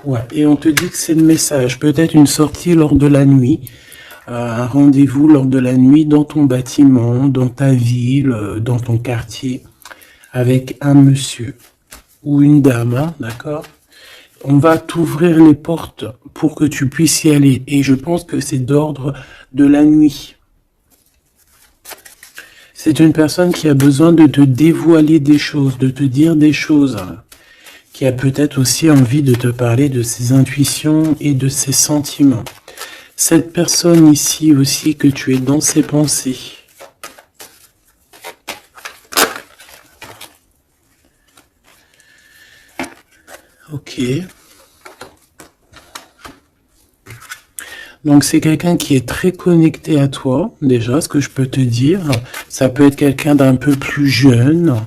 Ouais, et on te dit que c'est le message. Peut-être une sortie lors de la nuit, un rendez-vous lors de la nuit dans ton bâtiment, dans ta ville, dans ton quartier, avec un monsieur ou une dame, hein, d'accord? On va t'ouvrir les portes pour que tu puisses y aller. Et je pense que c'est d'ordre de la nuit. C'est une personne qui a besoin de te dévoiler des choses, de te dire des choses, qui a peut-être aussi envie de te parler de ses intuitions et de ses sentiments. Cette personne ici aussi que tu es dans ses pensées. Ok. Donc c'est quelqu'un qui est très connecté à toi, déjà, ce que je peux te dire. Ça peut être quelqu'un d'un peu plus jeune.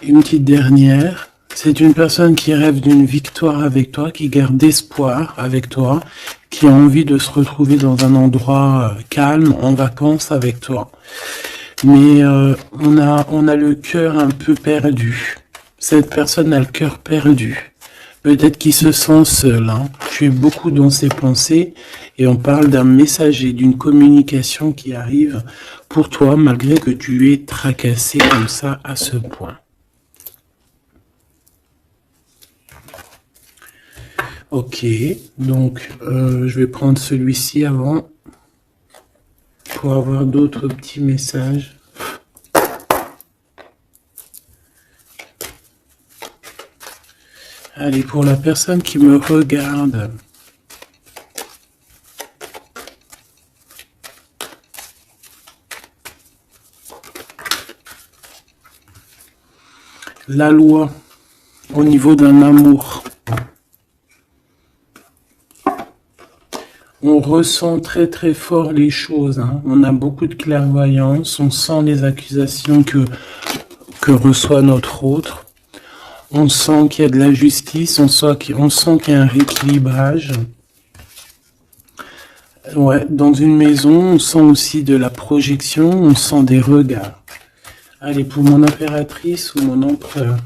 Une petite dernière. C'est une personne qui rêve d'une victoire avec toi, qui garde espoir avec toi, qui a envie de se retrouver dans un endroit calme, en vacances avec toi. Mais on a le cœur un peu perdu. Cette personne a le cœur perdu. Peut-être qu'il se sent seul. Hein. Tu es beaucoup dans ses pensées et on parle d'un messager, d'une communication qui arrive pour toi malgré que tu es tracassé comme ça à ce point. Ok, donc je vais prendre celui-ci avant pour avoir d'autres petits messages. Allez, pour la personne qui me regarde, la loi au niveau d'un amour. On ressent très très fort les choses, hein. On a beaucoup de clairvoyance, on sent les accusations que reçoit notre autre. On sent qu'il y a de la justice, on sent qu'il y a un rééquilibrage. Ouais, dans une maison, on sent aussi de la projection, on sent des regards. Allez, pour mon impératrice ou mon empereur.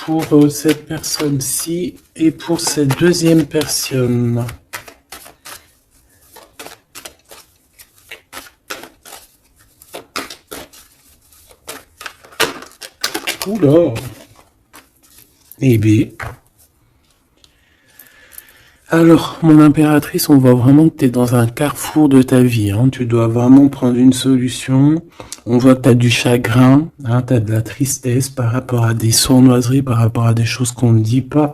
Pour cette personne-ci et pour cette deuxième personne. Oula. Eh bien. Alors, mon impératrice, on voit vraiment que tu es dans un carrefour de ta vie. Hein. Tu dois vraiment prendre une solution. On voit que tu as du chagrin, hein, tu as de la tristesse par rapport à des sournoiseries, par rapport à des choses qu'on ne dit pas.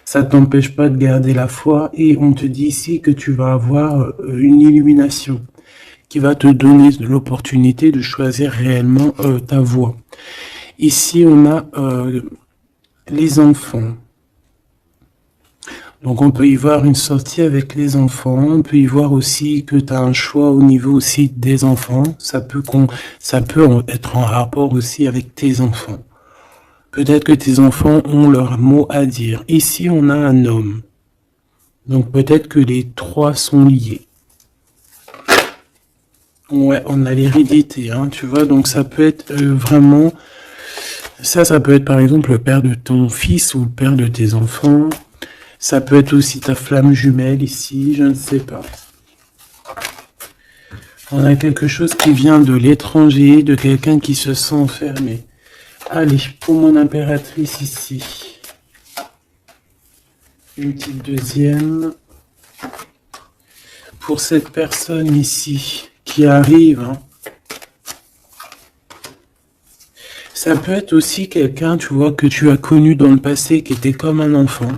Ça ne t'empêche pas de garder la foi et on te dit ici que tu vas avoir une illumination qui va te donner l'opportunité de choisir réellement ta voie. Ici, on a les enfants. Donc, on peut y voir une sortie avec les enfants. On peut y voir aussi que tu as un choix au niveau aussi des enfants. Ça peut être en rapport aussi avec tes enfants. Peut-être que tes enfants ont leur mot à dire. Ici, on a un homme. Donc, peut-être que les trois sont liés. Ouais, on a l'hérédité, hein, tu vois. Donc, ça peut être vraiment... Ça peut être par exemple le père de ton fils ou le père de tes enfants. Ça peut être aussi ta flamme jumelle ici, je ne sais pas. On a quelque chose qui vient de l'étranger, de quelqu'un qui se sent enfermé. Allez, pour mon impératrice ici. Une petite deuxième. Pour cette personne ici qui arrive, hein. Ça peut être aussi quelqu'un, tu vois, que tu as connu dans le passé, qui était comme un enfant.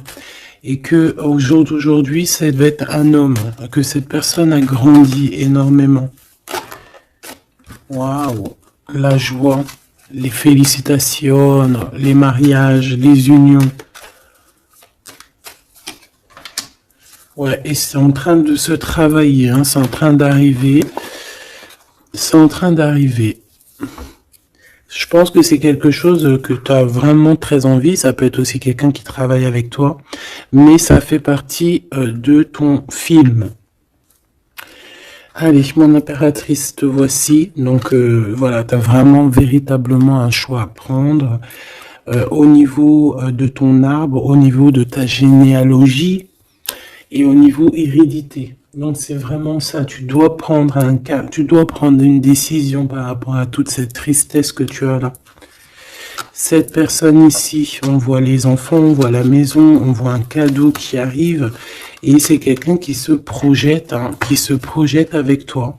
Et que au jour d'aujourd'hui, ça devait être un homme. Que cette personne a grandi énormément. Waouh! La joie, les félicitations, les mariages, les unions. Ouais, et c'est en train de se travailler, hein, c'est en train d'arriver. C'est en train d'arriver. Je pense que c'est quelque chose que tu as vraiment très envie. Ça peut être aussi quelqu'un qui travaille avec toi. Mais ça fait partie de ton film. Allez, mon impératrice, te voici. Donc voilà, tu as vraiment véritablement un choix à prendre. au niveau de ton arbre, au niveau de ta généalogie et au niveau hérédité. Donc c'est vraiment ça, tu dois prendre un cas, tu dois prendre une décision par rapport à toute cette tristesse que tu as là. Cette personne ici, on voit les enfants, on voit la maison, on voit un cadeau qui arrive et c'est quelqu'un qui se projette, qui se projette avec toi.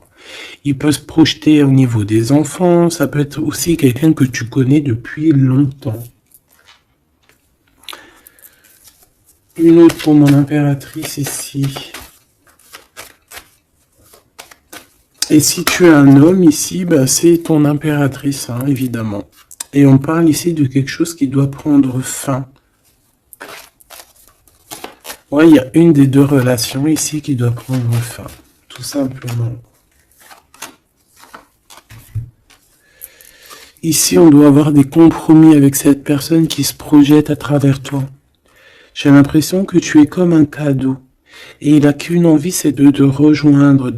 Il peut se projeter au niveau des enfants, ça peut être aussi quelqu'un que tu connais depuis longtemps. Une autre pour mon impératrice ici. Et si tu es un homme ici, bah, c'est ton impératrice, hein, évidemment. Et on parle ici de quelque chose qui doit prendre fin. Ouais, il y a une des deux relations ici qui doit prendre fin, tout simplement. Ici, on doit avoir des compromis avec cette personne qui se projette à travers toi. J'ai l'impression que tu es comme un cadeau. Et il n'a qu'une envie, c'est de te rejoindre,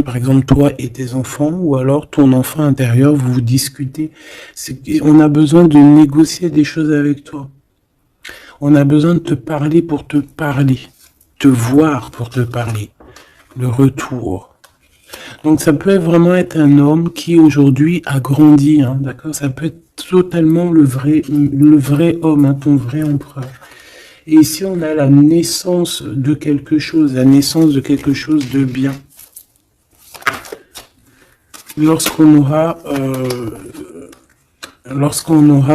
par exemple toi et tes enfants, ou alors ton enfant intérieur, vous discutez. On a besoin de négocier des choses avec toi. On a besoin de te parler pour te parler, te voir pour te parler. Le retour. Donc ça peut vraiment être un homme qui aujourd'hui a grandi, hein, d'accord? Ça peut être totalement le vrai homme, hein, ton vrai empereur. Et ici, on a la naissance de quelque chose, la naissance de quelque chose de bien. Lorsqu'on aura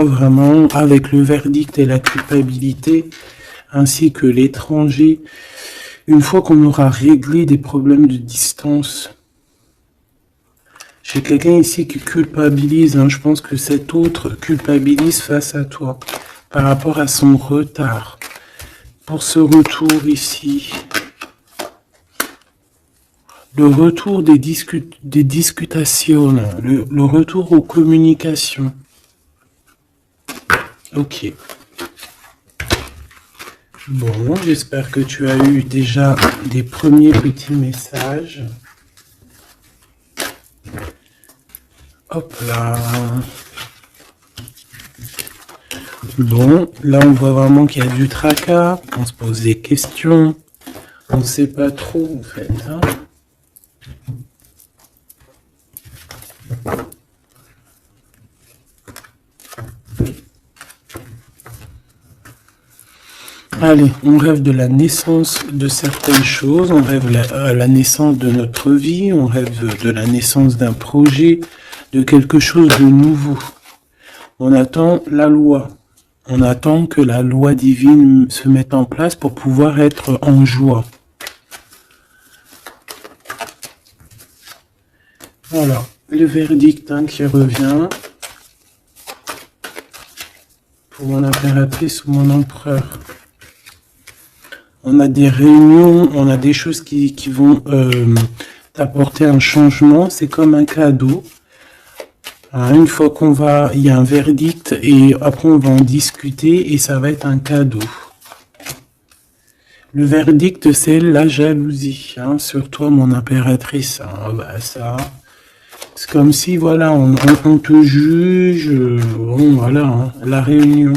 vraiment, avec le verdict et la culpabilité, ainsi que l'étranger, une fois qu'on aura réglé des problèmes de distance, j'ai quelqu'un ici qui culpabilise, hein, je pense que cet autre culpabilise face à toi, par rapport à son retard. Pour ce retour ici, le retour des discutations, le retour aux communications. Ok. Bon, j'espère que tu as eu déjà des premiers petits messages. Hop là. Bon, là on voit vraiment qu'il y a du tracas, on se pose des questions, on ne sait pas trop en fait. Hein. Allez, on rêve de la naissance de certaines choses, on rêve la naissance de notre vie, on rêve de la naissance d'un projet, de quelque chose de nouveau. On attend la loi. On attend que la loi divine se mette en place pour pouvoir être en joie. Voilà, le verdict qui revient pour mon impératrice ou mon empereur. On a des réunions, on a des choses qui vont t'apporter un changement. C'est comme un cadeau. Une fois il y a un verdict et après on va en discuter et ça va être un cadeau. Le verdict, c'est la jalousie, hein, sur toi, mon impératrice. Hein, bah ça, c'est comme si, voilà, on te juge, bon, voilà, hein, la réunion.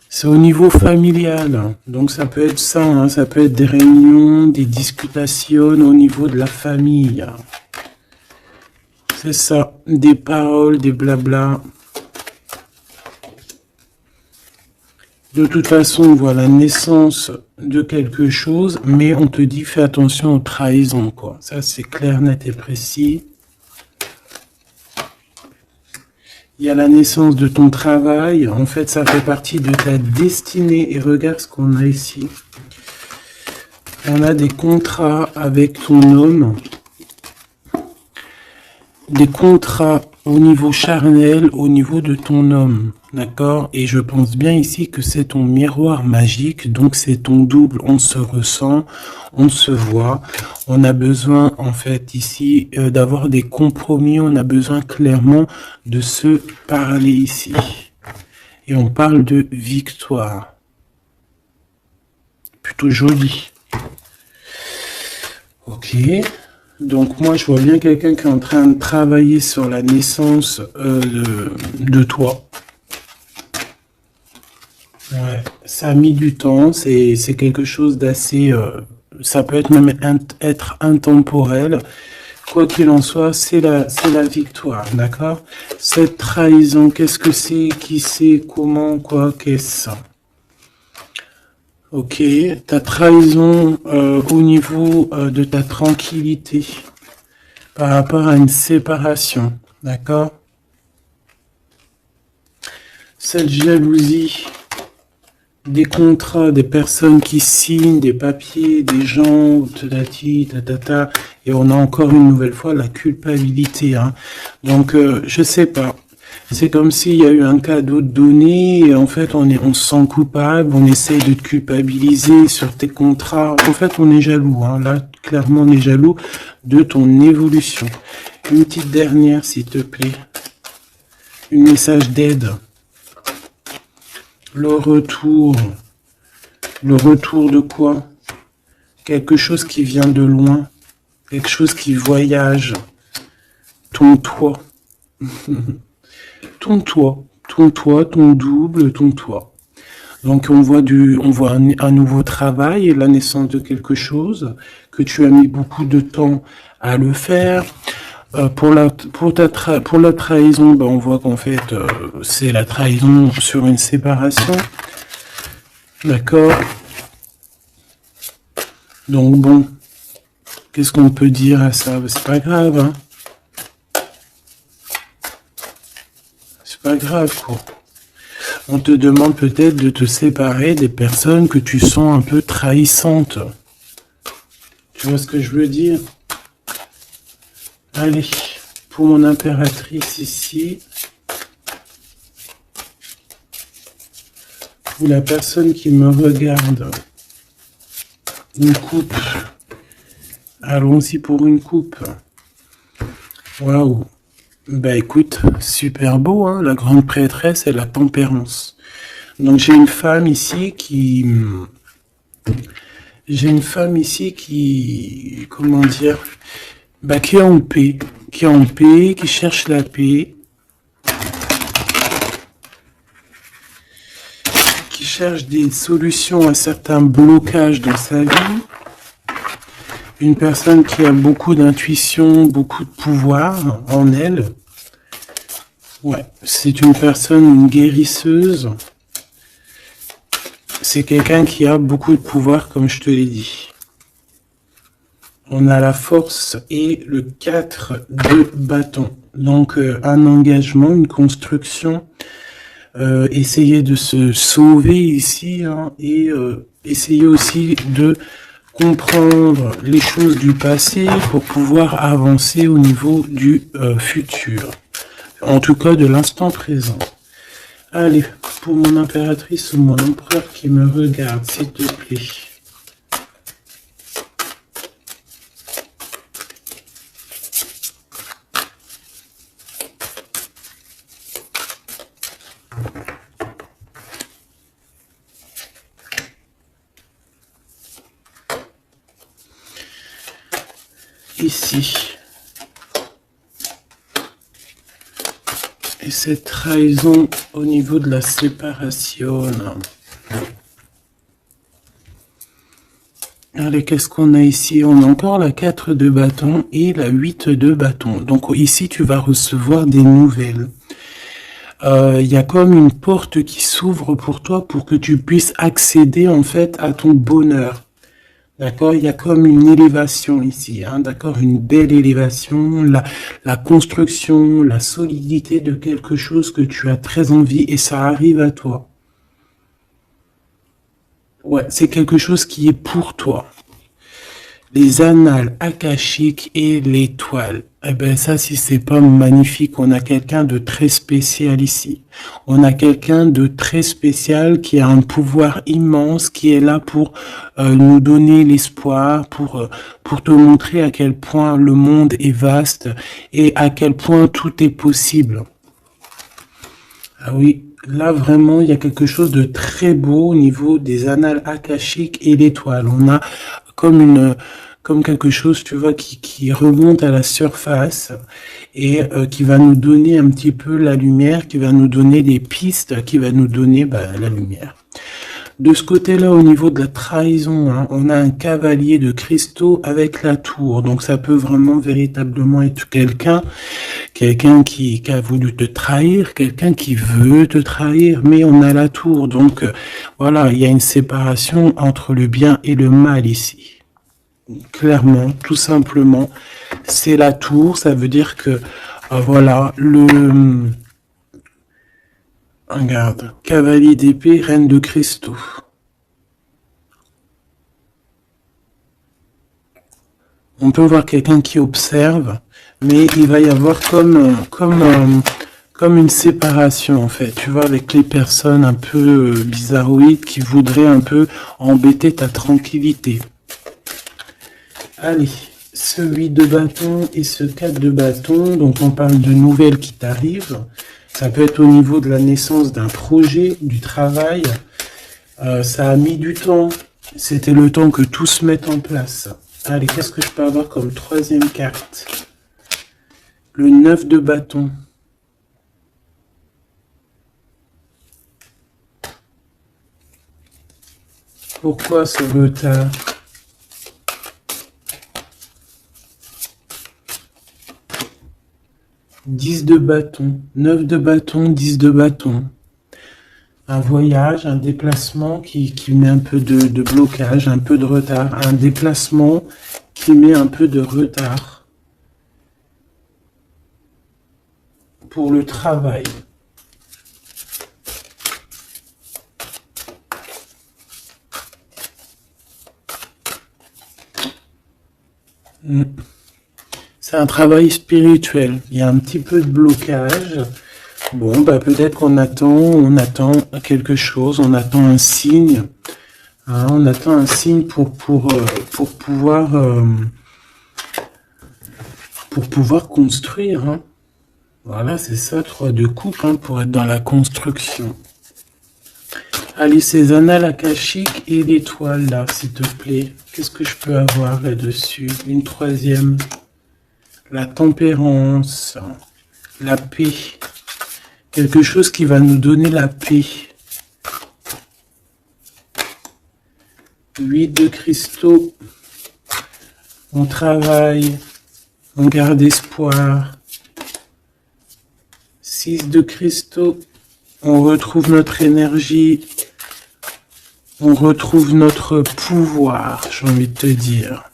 C'est au niveau familial, hein, donc ça peut être ça, hein, ça peut être des réunions, des discutations au niveau de la famille. Hein. C'est ça, des paroles, des blabla. De toute façon, on voit la naissance de quelque chose, mais on te dit fais attention aux trahisons, quoi. Ça, c'est clair, net et précis. Il y a la naissance de ton travail. En fait, ça fait partie de ta destinée. Et regarde ce qu'on a ici. On a des contrats avec ton homme. Des contrats au niveau charnel, au niveau de ton homme, d'accord? Et je pense bien ici que c'est ton miroir magique, donc c'est ton double, on se ressent, on se voit, on a besoin en fait ici d'avoir des compromis, on a besoin clairement de se parler ici. Et on parle de victoire. Plutôt joli. Ok. Donc moi, je vois bien quelqu'un qui est en train de travailler sur la naissance de toi. Ouais, ça a mis du temps, c'est quelque chose d'assez... ça peut être même être intemporel. Quoi qu'il en soit, c'est la victoire, d'accord? Cette trahison, qu'est-ce que c'est? Qui c'est? Comment? Quoi? Qu'est-ce? Ok, ta trahison au niveau de ta tranquillité par rapport à une séparation, d'accord? Cette jalousie, des contrats, des personnes qui signent, des papiers, des gens, tatati, tatata, et on a encore une nouvelle fois la culpabilité, hein. Donc, je sais pas. C'est comme s'il y a eu un cadeau donné, et en fait, on se sent coupable, on essaye de te culpabiliser sur tes contrats. En fait, on est jaloux, hein. Là, clairement, on est jaloux de ton évolution. Une petite dernière, s'il te plaît. Un message d'aide. Le retour de quoi? Quelque chose qui vient de loin, quelque chose qui voyage, ton toit, ton toit, ton double, ton toit. Donc on voit un nouveau travail et la naissance de quelque chose que tu as mis beaucoup de temps à le faire. Pour la trahison, ben on voit qu'en fait c'est la trahison sur une séparation. D'accord. Donc bon, qu'est-ce qu'on peut dire à ça? C'est pas grave, hein. C'est pas grave, quoi. On te demande peut-être de te séparer des personnes que tu sens un peu trahissantes. Tu vois ce que je veux dire? Allez, pour mon impératrice ici, pour la personne qui me regarde, une coupe. Allons-y pour une coupe. Waouh. Bah écoute, super beau, hein, la grande prêtresse et la tempérance. Donc j'ai une femme ici qui... comment dire, bah qui est en paix, qui cherche la paix, qui cherche des solutions à certains blocages dans sa vie. Une personne qui a beaucoup d'intuition, beaucoup de pouvoir en elle. Ouais, c'est une personne, une guérisseuse. C'est quelqu'un qui a beaucoup de pouvoir, comme je te l'ai dit. On a la force et le 4 de bâton. Donc, un engagement, une construction. Essayer de se sauver ici, hein, et essayer aussi de comprendre les choses du passé pour pouvoir avancer au niveau du futur. En tout cas, de l'instant présent. Allez, pour mon impératrice ou mon empereur qui me regarde, s'il te plaît. Ici. Et cette trahison au niveau de la séparation. Allez, qu'est-ce qu'on a ici? On a encore la 4 de bâton et la 8 de bâton. Donc ici, tu vas recevoir des nouvelles. Il y a comme une porte qui s'ouvre pour toi pour que tu puisses accéder en fait à ton bonheur. D'accord, il y a comme une élévation ici, hein, d'accord, une belle élévation, la construction, la solidité de quelque chose que tu as très envie et ça arrive à toi. Ouais, c'est quelque chose qui est pour toi. Les annales akashiques et l'étoile. Eh ben ça, si c'est pas magnifique, on a quelqu'un de très spécial ici. On a quelqu'un de très spécial qui a un pouvoir immense, qui est là pour nous donner l'espoir, pour te montrer à quel point le monde est vaste et à quel point tout est possible. Ah oui, là vraiment, il y a quelque chose de très beau au niveau des annales akashiques et l'étoile. On a comme comme quelque chose, tu vois, qui remonte à la surface et qui va nous donner un petit peu la lumière, qui va nous donner des pistes, qui va nous donner la lumière. De ce côté-là, au niveau de la trahison, hein, on a un cavalier de cristaux avec la tour. Donc ça peut vraiment véritablement être quelqu'un qui a voulu te trahir, quelqu'un qui veut te trahir, mais on a la tour. Donc voilà, il y a une séparation entre le bien et le mal ici. Clairement, tout simplement, c'est la tour. Ça veut dire que voilà, regarde, cavalier d'épée, reine de cristaux. On peut voir quelqu'un qui observe, mais il va y avoir comme une séparation en fait, tu vois, avec les personnes un peu bizarroïdes qui voudraient un peu embêter ta tranquillité. Allez, ce 8 de bâton et ce 4 de bâton, donc on parle de nouvelles qui t'arrivent. Ça peut être au niveau de la naissance d'un projet, du travail. Ça a mis du temps. C'était le temps que tout se mette en place. Allez, qu'est-ce que je peux avoir comme troisième carte? Le 9 de bâton. Pourquoi ce retard? Dix de bâton, 9 de bâton, 10 de bâton. Un voyage, un déplacement qui met un peu de blocage, un peu de retard. Un déplacement qui met un peu de retard pour le travail. C'est un travail spirituel. Il y a un petit peu de blocage. Bon, peut-être qu'on attend quelque chose, on attend un signe. Hein, on attend un signe pour pouvoir construire. Hein. Voilà, c'est ça, 3 de coupe, hein, pour être dans la construction. Allez, ces annales akashiques et l'étoile, là, s'il te plaît. Qu'est-ce que je peux avoir là-dessus? Une troisième. La tempérance, la paix. Quelque chose qui va nous donner la paix. 8 de cristaux. On travaille. On garde espoir. 6 de cristaux. On retrouve notre énergie. On retrouve notre pouvoir, j'ai envie de te dire.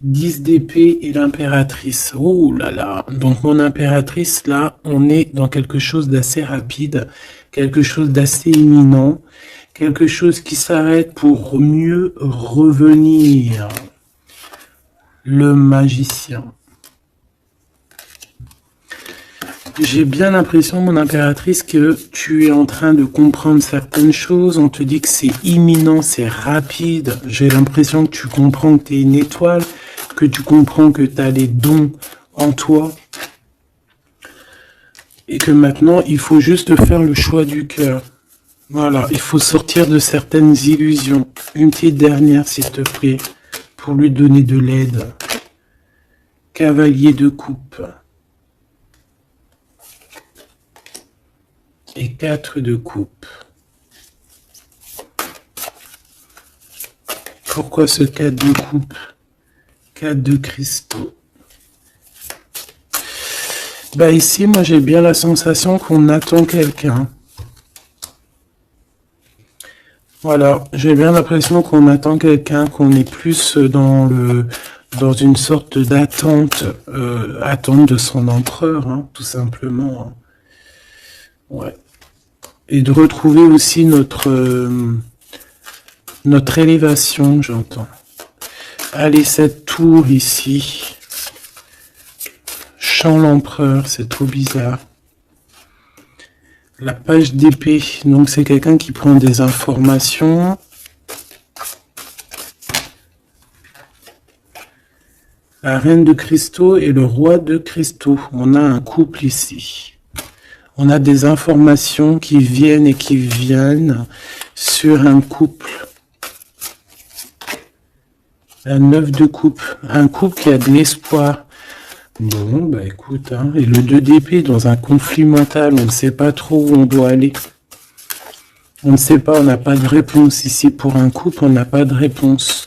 10 d'épée et l'impératrice. Oh là là. Donc mon impératrice, là, on est dans quelque chose d'assez rapide, quelque chose d'assez imminent, quelque chose qui s'arrête pour mieux revenir. Le magicien. J'ai bien l'impression, mon impératrice, que tu es en train de comprendre certaines choses. On te dit que c'est imminent, c'est rapide. J'ai l'impression que tu comprends que tu es une étoile, que tu comprends que tu as les dons en toi. Et que maintenant, il faut juste faire le choix du cœur. Voilà, il faut sortir de certaines illusions. Une petite dernière, s'il te plaît, pour lui donner de l'aide. Cavalier de coupe. Et 4 de coupe. Pourquoi ce 4 de coupe? 4 de cristaux. Ici, moi j'ai bien la sensation qu'on attend quelqu'un. Voilà, j'ai bien l'impression qu'on attend quelqu'un, qu'on est plus dans une sorte d'attente, attente de son empereur, hein, tout simplement. Hein. Ouais. Et de retrouver aussi notre élévation, j'entends. Allez, cette tour ici. Chant l'empereur, c'est trop bizarre. La page d'épée, donc c'est quelqu'un qui prend des informations. La reine de cristaux et le roi de cristaux. On a un couple ici. On a des informations qui viennent et qui viennent sur un couple. La 9 de coupe. Un couple qui a de l'espoir. Bon, bah écoute, hein. Et le 2 d'épée dans un conflit mental, on ne sait pas trop où on doit aller. On ne sait pas, on n'a pas de réponse. Ici, pour un couple, on n'a pas de réponse.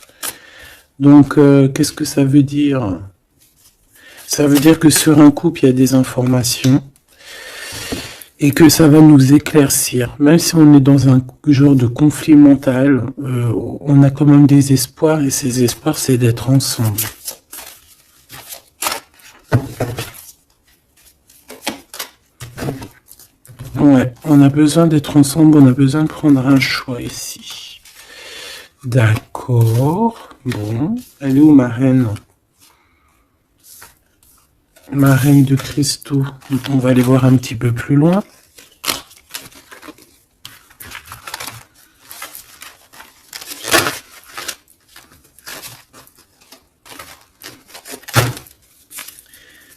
Donc, qu'est-ce que ça veut dire? Ça veut dire que sur un couple, il y a des informations et que ça va nous éclaircir. Même si on est dans un genre de conflit mental, on a quand même des espoirs et ces espoirs, c'est d'être ensemble. Ouais, on a besoin d'être ensemble, on a besoin de prendre un choix ici. D'accord. Bon, elle est où ma reine? Ma reine de cristaux. On va aller voir un petit peu plus loin.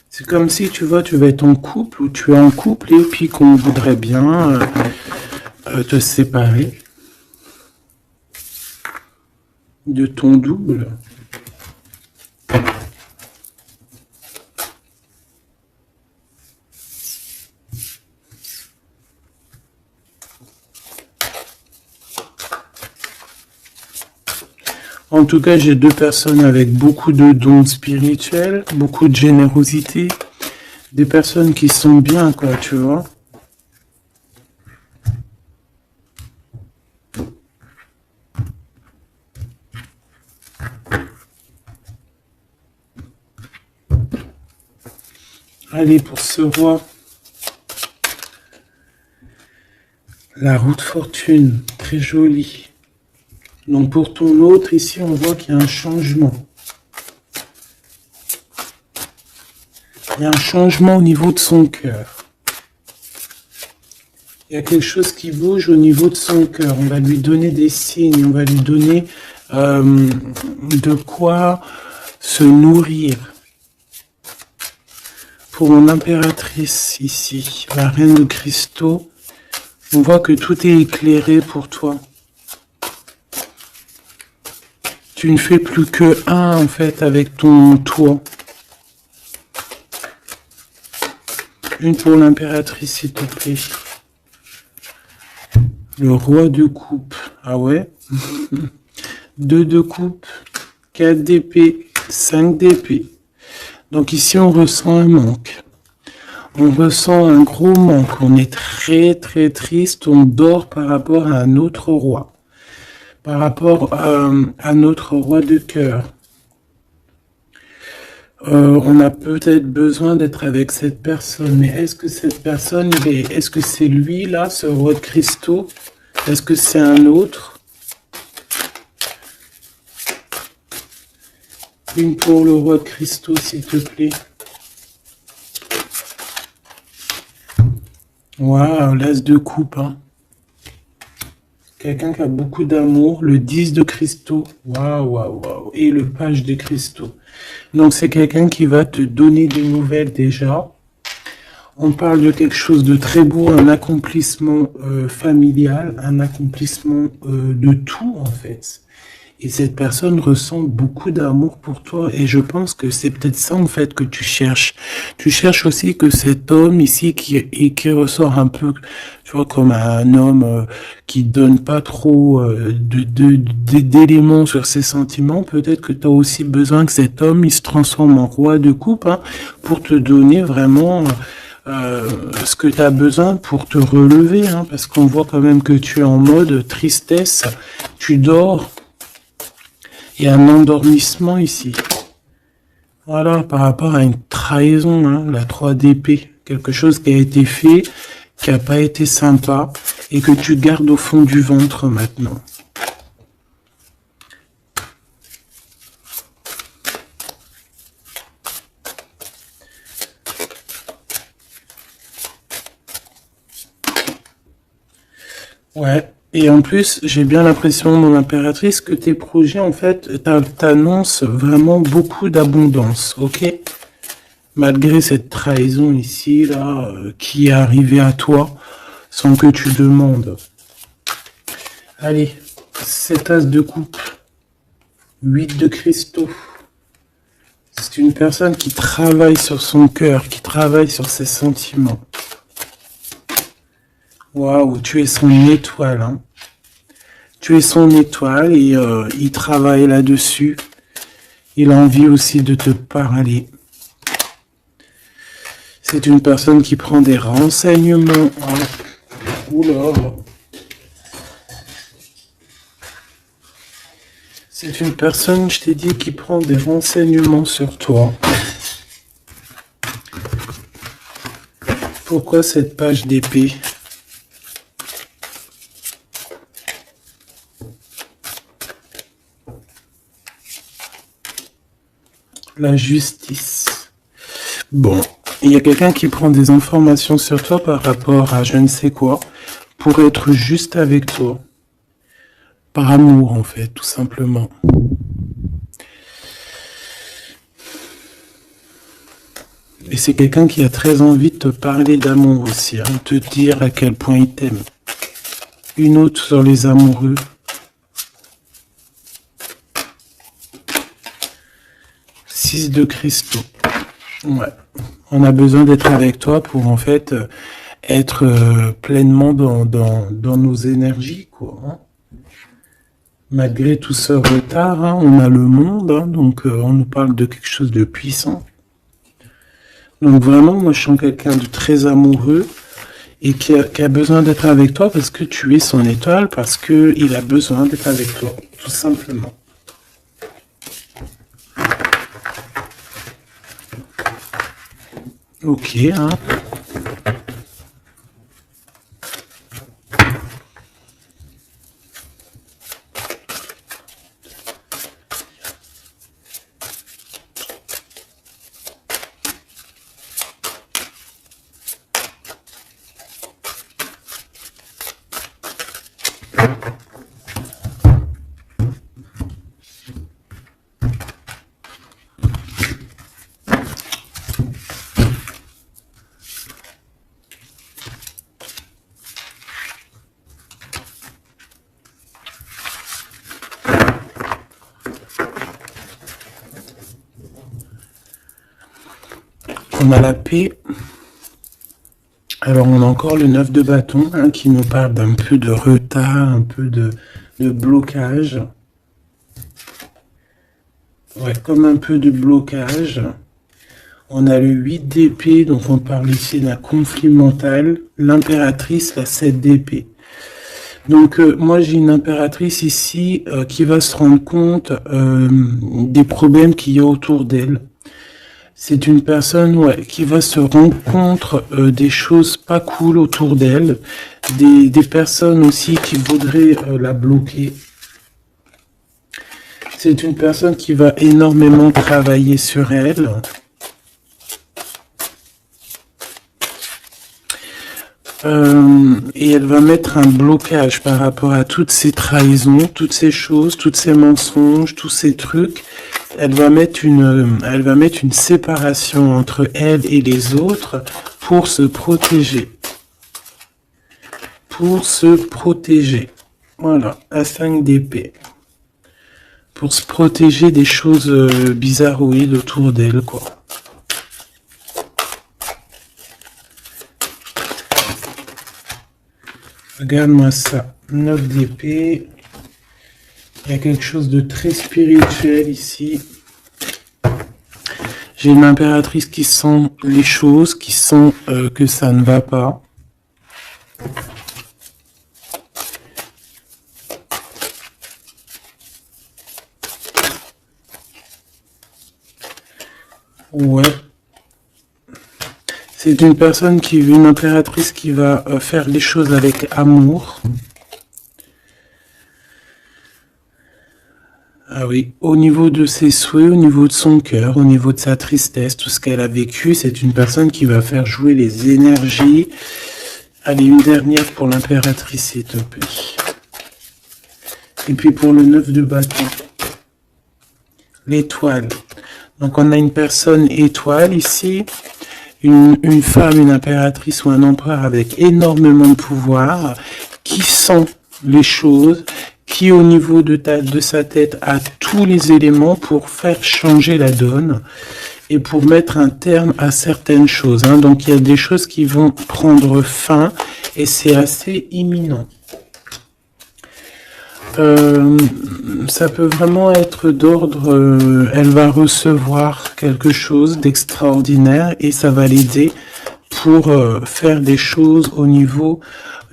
C'est comme si, tu vois, tu vas être en couple ou tu es en couple et puis qu'on voudrait bien te séparer de ton double. En tout cas, j'ai deux personnes avec beaucoup de dons spirituels, beaucoup de générosité, des personnes qui sont bien, quoi, tu vois. Allez, pour ce roi, la roue de fortune, très jolie. Donc pour ton autre, ici, on voit qu'il y a un changement. Il y a un changement au niveau de son cœur. Il y a quelque chose qui bouge au niveau de son cœur. On va lui donner des signes, on va lui donner de quoi se nourrir. Pour mon impératrice ici, la reine de cristaux, on voit que tout est éclairé pour toi. Tu ne fais plus que un, en fait, avec ton toit. Une pour l'impératrice, s'il te plaît. Le roi de coupe. Ah ouais. 2 de coupe. 4 d'épée. 5 d'épée. Donc ici, on ressent un manque. On ressent un gros manque. On est très, très triste. On dort par rapport à un autre roi. Par rapport à notre roi de cœur. On a peut-être besoin d'être avec cette personne. Mais est-ce que cette personne, est-ce que c'est lui, là, ce roi de cristaux? Est-ce que c'est un autre? Une pour le roi de cristaux, s'il te plaît. Waouh, l'as de coupe, hein. Quelqu'un qui a beaucoup d'amour, le 10 de cristaux, waouh, waouh, waouh, et le page de cristaux. Donc c'est quelqu'un qui va te donner des nouvelles déjà. On parle de quelque chose de très beau, un accomplissement familial, un accomplissement de tout en fait. Et cette personne ressent beaucoup d'amour pour toi. Et je pense que c'est peut-être ça, en fait, que tu cherches. Tu cherches aussi que cet homme ici, qui ressort un peu, tu vois, comme un homme qui donne pas trop d'éléments sur ses sentiments. Peut-être que tu as aussi besoin que cet homme, il se transforme en roi de coupe, hein, pour te donner vraiment ce que tu as besoin pour te relever. Hein, parce qu'on voit quand même que tu es en mode tristesse. Tu dors. Il y a un endormissement ici. Voilà, par rapport à une trahison, hein, la 3 d'épée. Quelque chose qui a été fait, qui n'a pas été sympa, et que tu gardes au fond du ventre maintenant. Ouais. Et en plus, j'ai bien l'impression, mon impératrice, que tes projets, en fait, t'annoncent vraiment beaucoup d'abondance, ok? Malgré cette trahison ici, là, qui est arrivée à toi, sans que tu demandes. Allez, cet as de coupe. 8 de cristaux. C'est une personne qui travaille sur son cœur, qui travaille sur ses sentiments. Waouh, tu es son étoile. Hein. Tu es son étoile et il travaille là-dessus. Il a envie aussi de te parler. C'est une personne qui prend des renseignements. Oh. Oula. C'est une personne, je t'ai dit, qui prend des renseignements sur toi. Pourquoi cette page d'épée? La justice. Bon, il y a quelqu'un qui prend des informations sur toi par rapport à je ne sais quoi, pour être juste avec toi. Par amour, en fait, tout simplement. Et c'est quelqu'un qui a très envie de te parler d'amour aussi, hein, te dire à quel point il t'aime. Une autre sur les amoureux. Six de cristaux. Ouais. On a besoin d'être avec toi pour, en fait, être pleinement dans nos énergies, quoi. Hein. Malgré tout ce retard, hein, on a le monde, hein, donc on nous parle de quelque chose de puissant. Donc vraiment, moi je sens quelqu'un de très amoureux et qui a besoin d'être avec toi parce que tu es son étoile, parce qu'il a besoin d'être avec toi, tout simplement. Ok, hein. On a la paix. Alors on a encore le 9 de bâton hein, qui nous parle d'un peu de retard, un peu de blocage. Ouais, comme un peu de blocage. On a le 8 d'épée, donc on parle ici d'un conflit mental. L'impératrice, la 7 d'épée. Donc moi j'ai une impératrice ici qui va se rendre compte des problèmes qu'il y a autour d'elle. C'est une personne qui va se rendre compte des choses pas cool autour d'elle, des personnes aussi qui voudraient la bloquer. C'est une personne qui va énormément travailler sur elle. Et elle va mettre un blocage par rapport à toutes ces trahisons, toutes ces choses, tous ces mensonges, tous ces trucs. Elle va mettre une séparation entre elle et les autres pour se protéger. Pour se protéger. Voilà, à 5 d'épée. Pour se protéger des choses bizarroïdes autour d'elle, quoi. Regarde-moi ça. 9 d'épée. Il y a quelque chose de très spirituel ici. J'ai une impératrice qui sent les choses, qui sent que ça ne va pas. Ouais. C'est une personne une impératrice qui va faire les choses avec amour. Ah oui, au niveau de ses souhaits, au niveau de son cœur, au niveau de sa tristesse, tout ce qu'elle a vécu, c'est une personne qui va faire jouer les énergies. Allez, une dernière pour l'impératrice, s'il te plaît. Et puis pour le 9 de bâton. L'étoile. Donc on a une personne étoile ici. Une femme, une impératrice ou un empereur avec énormément de pouvoir, qui sent les choses, qui au niveau de sa tête a tous les éléments pour faire changer la donne et pour mettre un terme à certaines choses. Hein. Donc il y a des choses qui vont prendre fin et c'est assez imminent. Ça peut vraiment être d'ordre, elle va recevoir quelque chose d'extraordinaire et ça va l'aider pour faire des choses au niveau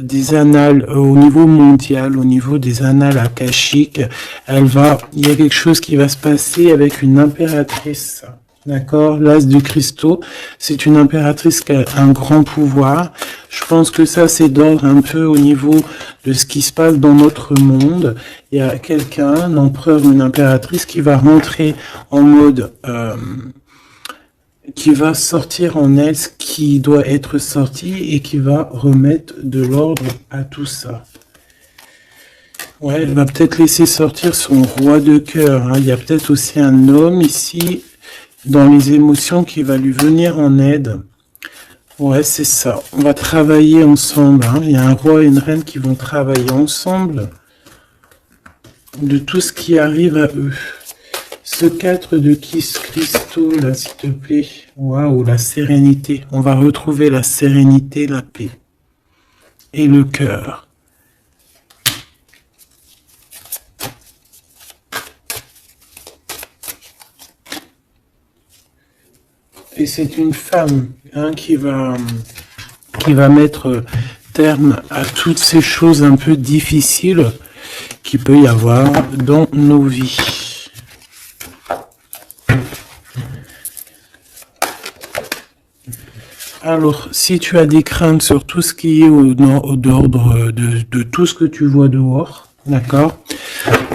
des annales, au niveau mondial, au niveau des annales akashiques. Il y a quelque chose qui va se passer avec une impératrice. D'accord, l'as du cristaux, c'est une impératrice qui a un grand pouvoir. Je pense que ça, c'est d'ordre un peu au niveau de ce qui se passe dans notre monde. Il y a quelqu'un, un empereur ou une impératrice qui va rentrer en mode, qui va sortir en elle ce qui doit être sorti et qui va remettre de l'ordre à tout ça. Ouais, elle va peut-être laisser sortir son roi de cœur. Hein. Il y a peut-être aussi un homme ici dans les émotions qui va lui venir en aide. Ouais, c'est ça. On va travailler ensemble. Hein. Il y a un roi et une reine qui vont travailler ensemble de tout ce qui arrive à eux. Ce 4 de cristaux, là, s'il te plaît. Waouh, la sérénité. On va retrouver la sérénité, la paix et le cœur. Et c'est une femme hein, qui va mettre terme à toutes ces choses un peu difficiles qu'il peut y avoir dans nos vies. Alors, si tu as des craintes sur tout ce qui est d'ordre de tout ce que tu vois dehors, d'accord ?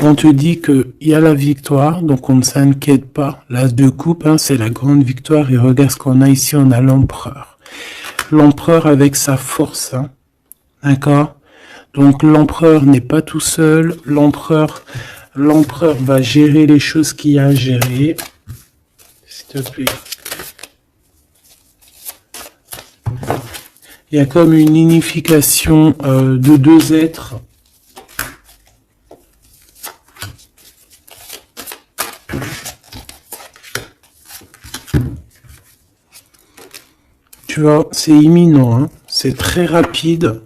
On te dit qu'il y a la victoire, donc on ne s'inquiète pas. L'as de coupe, hein, c'est la grande victoire. Et regarde ce qu'on a ici, on a l'empereur. L'empereur avec sa force, hein, d'accord ? Donc l'empereur n'est pas tout seul. L'empereur va gérer les choses qu'il y a à gérer. S'il te plaît. Il y a comme une unification de deux êtres. Tu vois, c'est imminent, hein, c'est très rapide.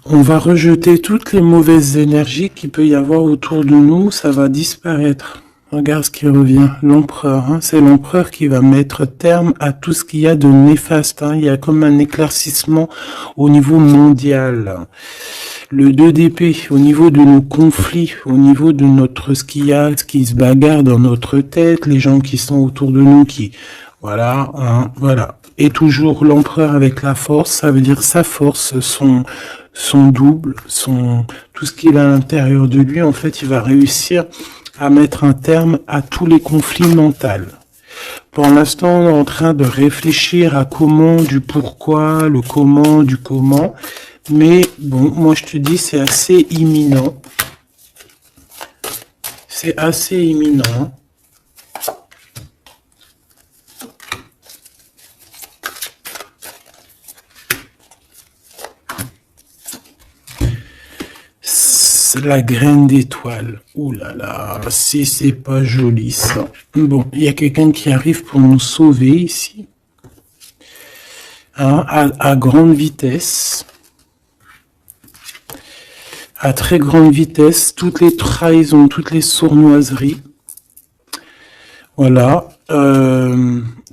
On va rejeter toutes les mauvaises énergies qu'il peut y avoir autour de nous, ça va disparaître. Regarde ce qui revient, l'empereur, hein, c'est l'empereur qui va mettre terme à tout ce qu'il y a de néfaste. Hein. Il y a comme un éclaircissement au niveau mondial. Le 2 d'épée, au niveau de nos conflits, au niveau de ce qui se bagarre dans notre tête, les gens qui sont autour de nous qui... Voilà, hein, voilà. Et toujours l'empereur avec la force, ça veut dire sa force, son double, tout ce qu'il a à l'intérieur de lui, en fait, il va réussir à mettre un terme à tous les conflits mentaux. Pour l'instant, on est en train de réfléchir à comment, du pourquoi, le comment, du comment. Mais bon, moi je te dis, c'est assez imminent. C'est assez imminent. La graine d'étoile. Ouh là là, si c'est pas joli ça. Bon, il y a quelqu'un qui arrive pour nous sauver ici. Hein, à grande vitesse. À très grande vitesse. Toutes les trahisons, toutes les sournoiseries. Voilà.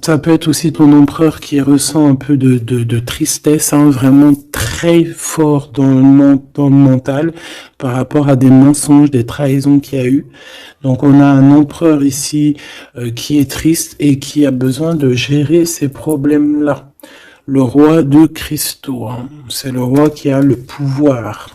Ça peut être aussi ton empereur qui ressent un peu de tristesse, hein, vraiment très fort dans le mental par rapport à des mensonges, des trahisons qu'il y a eu. Donc on a un empereur ici qui est triste et qui a besoin de gérer ces problèmes-là. Le roi de cristaux, hein, c'est le roi qui a le pouvoir.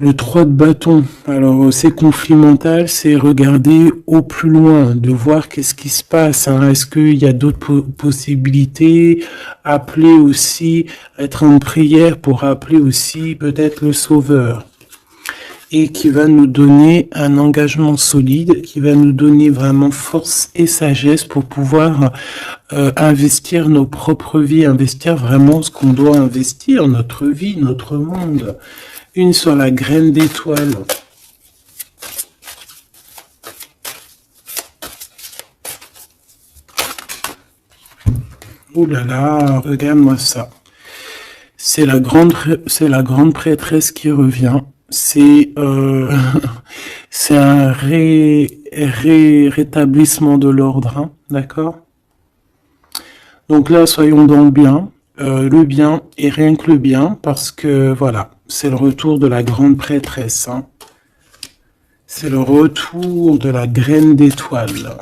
Le 3 de bâton, alors c'est conflit mental, c'est regarder au plus loin, de voir qu'est-ce qui se passe, hein. Est-ce qu'il y a d'autres possibilités, appeler aussi, être en prière pour appeler aussi peut-être le sauveur. Et qui va nous donner un engagement solide, qui va nous donner vraiment force et sagesse pour pouvoir investir nos propres vies, investir vraiment ce qu'on doit investir, notre vie, notre monde. une sur la graine d'étoile. Ouh là là, regarde-moi ça. C'est la grande prêtresse qui revient. C'est c'est un rétablissement de l'ordre, hein, d'accord? Donc là, soyons dans le bien et rien que le bien, parce que voilà, c'est le retour de la grande prêtresse, hein. C'est le retour de la graine d'étoile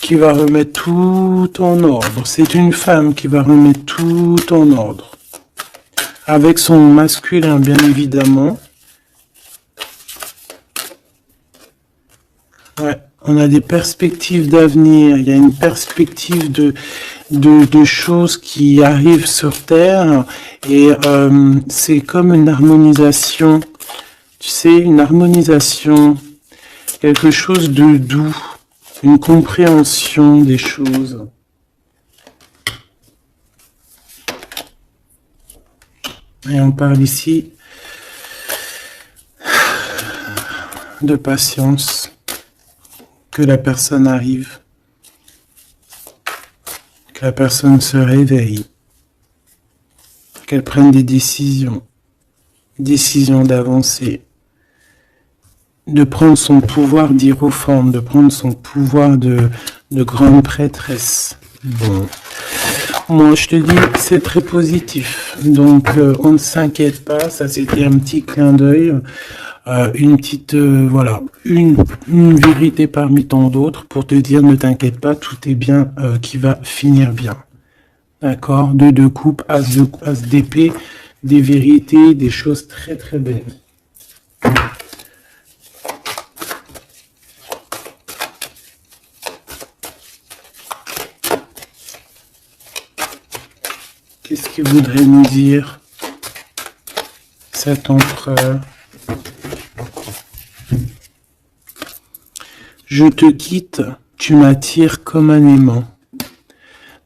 qui va remettre tout en ordre. C'est une femme qui va remettre tout en ordre. Avec son masculin, bien évidemment. Ouais, on a des perspectives d'avenir. Il y a une perspective de choses qui arrivent sur Terre. Et c'est comme une harmonisation. Tu sais, une harmonisation. Quelque chose de doux. Une compréhension des choses. Et on parle ici de patience, que la personne arrive, que la personne se réveille, qu'elle prenne des décisions d'avancer, de prendre son pouvoir d'hiérophante, de prendre son pouvoir de grande prêtresse. Bon. Moi, je te dis, c'est très positif. Donc, on ne s'inquiète pas. Ça, c'était un petit clin d'œil. Une petite, voilà, une vérité parmi tant d'autres pour te dire, ne t'inquiète pas, tout est bien, qui va finir bien. D'accord? Deux de coupe, as d'épée, des vérités, des choses très très belles. Qu'est-ce qu'il voudrait nous dire, cet empereur? Je te quitte, tu m'attires comme un aimant.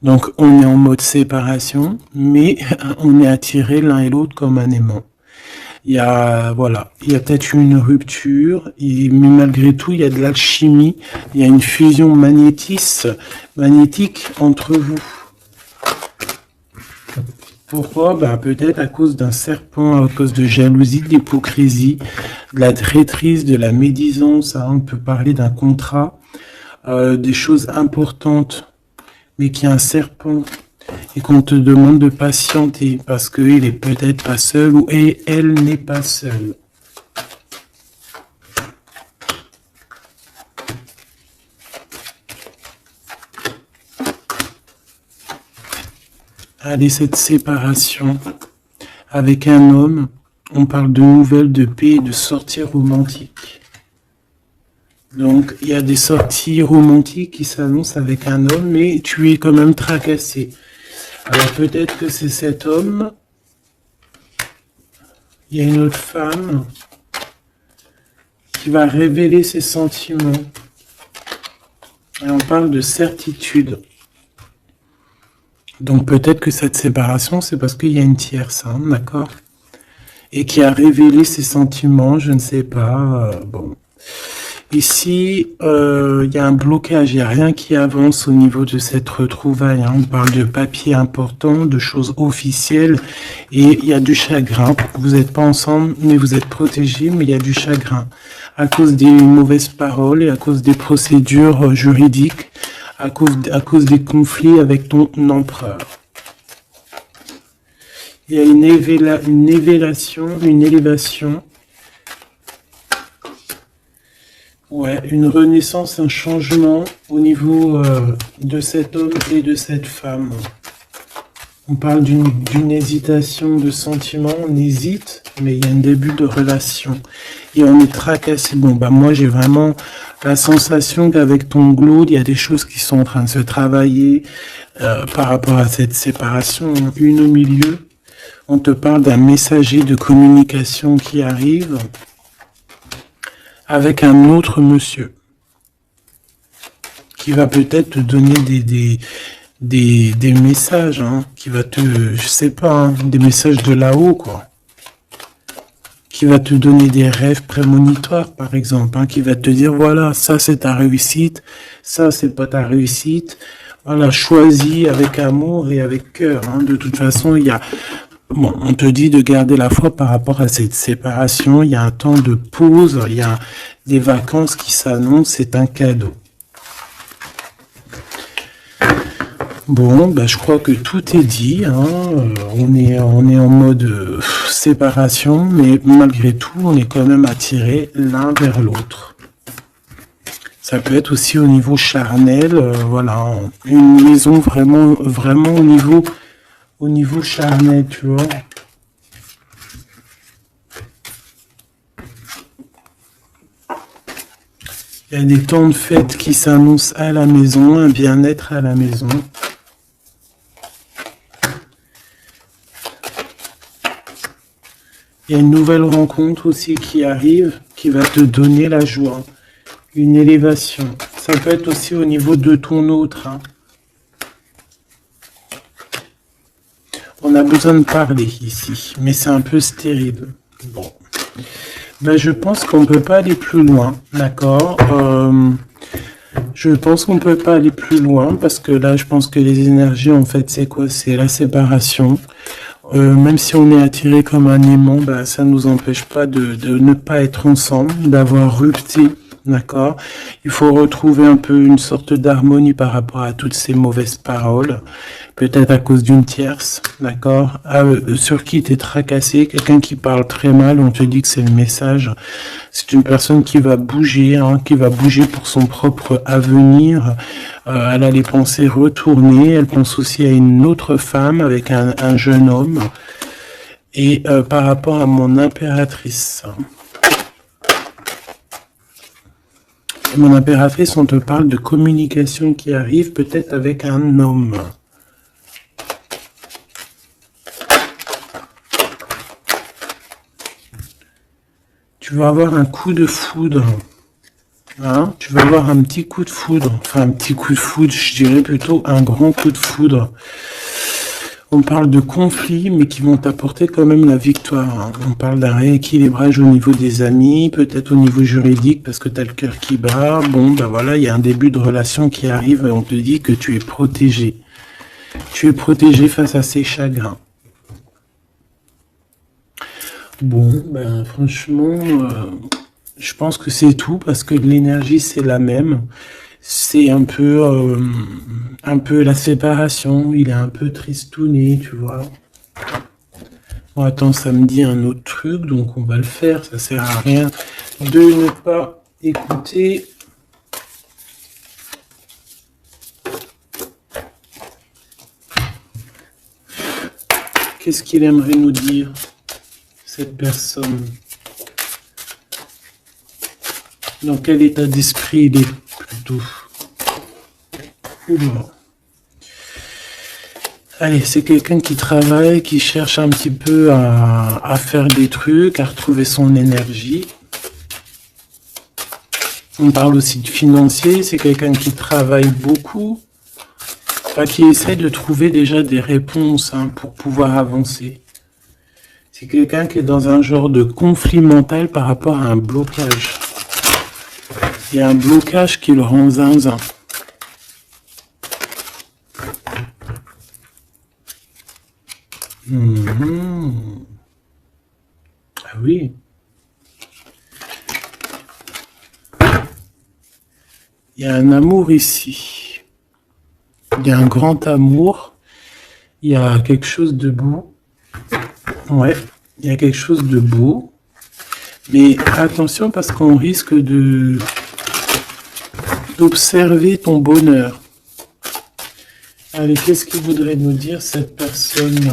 Donc on est en mode séparation, mais on est attirés l'un et l'autre comme un aimant. Il y a, voilà, il y a peut-être une rupture, mais malgré tout, il y a de l'alchimie, il y a une fusion magnétique entre vous. Pourquoi? Ben, peut-être à cause d'un serpent, à cause de jalousie, d'hypocrisie, de la traîtrise, de la médisance. Hein, on peut parler d'un contrat, des choses importantes, mais qu'il y a un serpent et qu'on te demande de patienter parce qu'il est peut-être pas seul ou elle n'est pas seule. Allez, cette séparation avec un homme, on parle de nouvelles, de paix, de sorties romantiques. Donc, il y a des sorties romantiques qui s'annoncent avec un homme, mais tu es quand même tracassé. Alors, peut-être que c'est cet homme. Il y a une autre femme qui va révéler ses sentiments. Et on parle de certitude. Donc peut-être que cette séparation, c'est parce qu'il y a une tierce, hein, d'accord? Et qui a révélé ses sentiments, je ne sais pas. Bon. Ici, il y a un blocage, il n'y a rien qui avance au niveau de cette retrouvaille. Hein. On parle de papiers importants, de choses officielles, et il y a du chagrin. Vous n'êtes pas ensemble, mais vous êtes protégés, mais il y a du chagrin. À cause des mauvaises paroles et à cause des procédures juridiques, à cause des conflits avec ton empereur. Il y a une élévation. Ouais, une renaissance, un changement au niveau de cet homme et de cette femme. On parle d'une hésitation de sentiment, on hésite, mais il y a un début de relation. Et on est tracassé. Bon, bah moi j'ai vraiment la sensation qu'avec ton Glaude, il y a des choses qui sont en train de se travailler par rapport à cette séparation. Une au milieu, on te parle d'un messager de communication qui arrive avec un autre monsieur qui va peut-être te donner des messages, hein, qui va te, je sais pas, hein, des messages de là-haut, quoi. qui va te donner des rêves prémonitoires, par exemple, hein, qui va te dire, voilà, ça c'est ta réussite, ça c'est pas ta réussite. Voilà, choisis avec amour et avec cœur. Hein. De toute façon, bon, on te dit de garder la foi par rapport à cette séparation. Il y a un temps de pause, il y a des vacances qui s'annoncent, c'est un cadeau. Bon, bah, je crois que tout est dit. Hein. On est en mode séparation, mais malgré tout, on est quand même attirés l'un vers l'autre. Ça peut être aussi au niveau charnel, voilà, une maison vraiment au niveau charnel, tu vois. Il y a des temps de fête qui s'annoncent à la maison, un bien-être à la maison. Il y a une nouvelle rencontre aussi qui arrive, qui va te donner la joie. Une élévation. Ça peut être aussi au niveau de ton autre. Hein. On a besoin de parler ici, mais c'est un peu stérile. Bon. Ben, je pense qu'on ne peut pas aller plus loin, d'accord. Je pense qu'on ne peut pas aller plus loin, parce que là, je pense que les énergies, en fait, c'est quoi? C'est la séparation. Même si on est attiré comme un aimant, ben, ça ne nous empêche pas de ne pas être ensemble, d'avoir rupté. D'accord. Il faut retrouver un peu une sorte d'harmonie par rapport à toutes ces mauvaises paroles. Peut-être à cause d'une tierce, d'accord. Sur qui t'es tracassé, quelqu'un qui parle très mal, on te dit que c'est le message. C'est une personne qui va bouger, hein, qui va bouger pour son propre avenir. Elle a les pensées retournées. Elle pense aussi à une autre femme avec un jeune homme. Et par rapport à mon impératrice. Mon impératrice, on te parle de communication qui arrive peut-être avec un homme. Tu vas avoir un coup de foudre. Hein? Tu vas avoir un petit coup de foudre. Enfin, un petit coup de foudre, je dirais plutôt un grand coup de foudre. On parle de conflits, mais qui vont t'apporter quand même la victoire. Hein. On parle d'un rééquilibrage au niveau des amis, peut-être au niveau juridique, parce que tu as le cœur qui bat. Bon, ben voilà, il y a un début de relation qui arrive et on te dit que tu es protégé. Tu es protégé face à ces chagrins. Bon, ben franchement, je pense que c'est tout, parce que l'énergie, c'est la même. C'est un peu la séparation. Il est un peu tristouné, tu vois. Bon, attends, ça me dit un autre truc, donc on va le faire. Ça sert à rien de ne pas écouter. Qu'est-ce qu'il aimerait nous dire, cette personne? Dans quel état d'esprit il est plutôt? Oula. Allez, c'est quelqu'un qui travaille, qui cherche un petit peu à faire des trucs, à retrouver son énergie. On parle aussi de financier, c'est quelqu'un qui travaille beaucoup, enfin, qui essaie de trouver déjà des réponses hein, pour pouvoir avancer. C'est quelqu'un qui est dans un genre de conflit mental par rapport à un blocage. Il y a un blocage qui le rend zinzin. Ah oui. Il y a un amour ici. Il y a un grand amour. Il y a quelque chose de beau. Ouais, il y a quelque chose de beau. Mais attention parce qu'on risque d'observer ton bonheur. Allez, qu'est-ce qu'il voudrait nous dire cette personne ?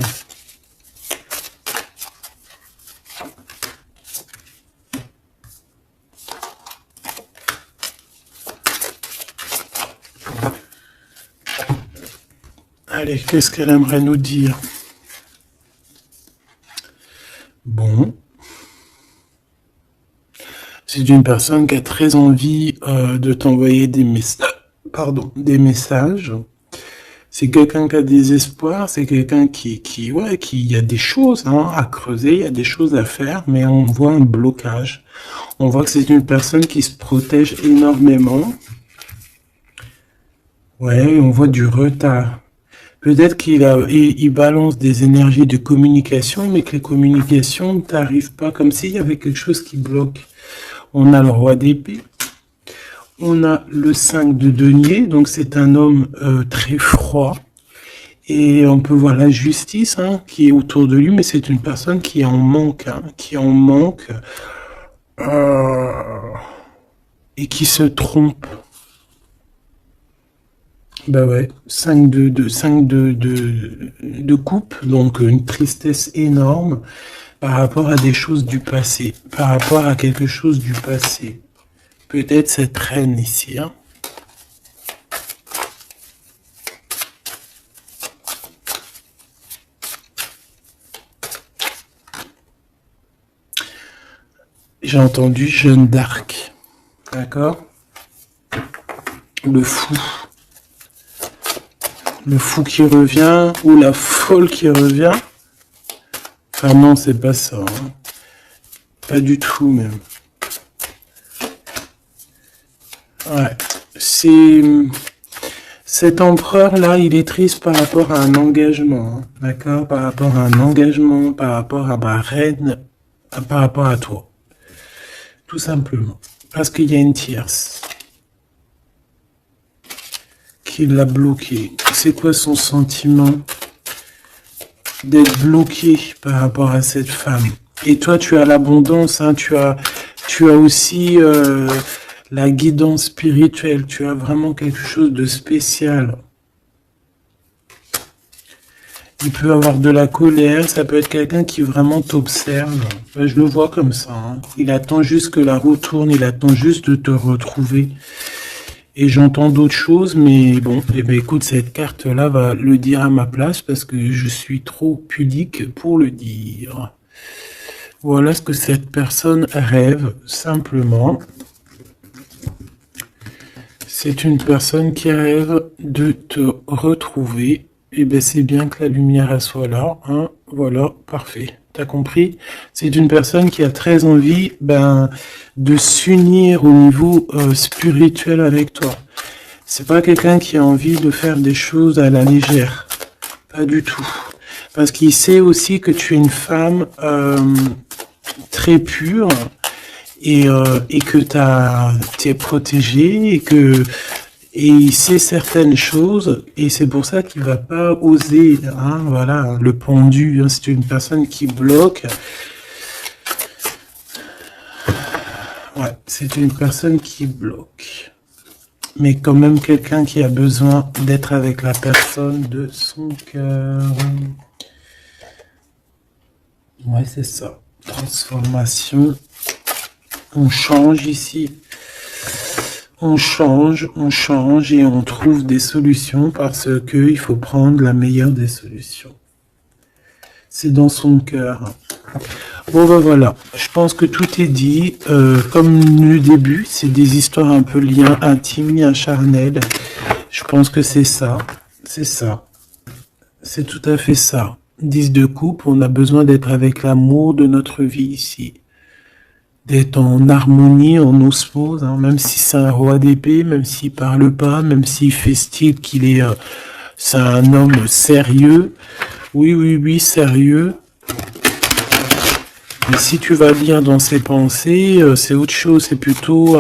Allez, qu'est-ce qu'elle aimerait nous dire? Bon. C'est une personne qui a très envie de t'envoyer des messages. C'est quelqu'un qui a des espoirs, c'est quelqu'un ouais, il y a des choses hein, à creuser, il y a des choses à faire, mais on voit un blocage. On voit que c'est une personne qui se protège énormément. Ouais, on voit du retard. Peut-être il balance des énergies de communication, mais que les communications ne t'arrivent pas, comme s'il y avait quelque chose qui bloque. On a le roi d'épée. On a le 5 de denier, donc c'est un homme très froid. Et on peut voir la justice hein, qui est autour de lui, mais c'est une personne qui est en manque, hein, et qui se trompe. Bah ouais, 5 de coupe, donc une tristesse énorme par rapport à des choses du passé, par rapport à quelque chose du passé. Peut-être cette reine ici, hein. J'ai entendu Jeanne d'Arc, d'accord? Le fou. Le fou qui revient, ou la folle qui revient. Ah non, c'est pas ça. Hein. Pas du tout, même. Ouais. Cet empereur-là, il est triste par rapport à un engagement. Hein. D'accord? Par rapport à un engagement, par rapport à ma reine, par rapport à toi. Tout simplement. Parce qu'il y a une tierce qui l'a bloqué. C'est quoi son sentiment d'être bloqué par rapport à cette femme? Et toi, tu as l'abondance, hein, tu as aussi la guidance spirituelle, tu as vraiment quelque chose de spécial. Il peut avoir de la colère, ça peut être quelqu'un qui vraiment t'observe. Je le vois comme ça. Hein. Il attend juste que la roue tourne, il attend juste de te retrouver. Et j'entends d'autres choses, mais bon, eh bien, écoute, cette carte-là va le dire à ma place parce que je suis trop pudique pour le dire. Voilà ce que cette personne rêve, simplement. C'est une personne qui rêve de te retrouver. Et bien, c'est bien que la lumière elle soit là. Hein. Voilà, parfait. T'as compris? C'est une personne qui a très envie de s'unir au niveau spirituel avec toi. C'est pas quelqu'un qui a envie de faire des choses à la légère. Pas du tout. Parce qu'il sait aussi que tu es une femme très pure et que tu es protégée et il sait certaines choses et c'est pour ça qu'il va pas oser, hein, voilà, le pendu, hein, c'est une personne qui bloque. Ouais, c'est une personne qui bloque. Mais quand même quelqu'un qui a besoin d'être avec la personne de son cœur. Ouais, c'est ça. Transformation. On change ici. On change et on trouve des solutions parce que il faut prendre la meilleure des solutions. C'est dans son cœur. Bon ben voilà, je pense que tout est dit. Comme le début, c'est des histoires un peu liens intimes, liens charnels. Je pense que c'est ça. C'est ça. C'est tout à fait ça. 10 de coupe, on a besoin d'être avec l'amour de notre vie ici. D'être en harmonie, en osmose, hein, même si c'est un roi d'épée, même s'il parle pas, même s'il fait style qu'il est... c'est un homme sérieux. Oui, sérieux. Mais si tu vas lire dans ses pensées, c'est autre chose, c'est plutôt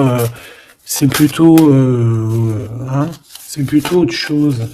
autre chose.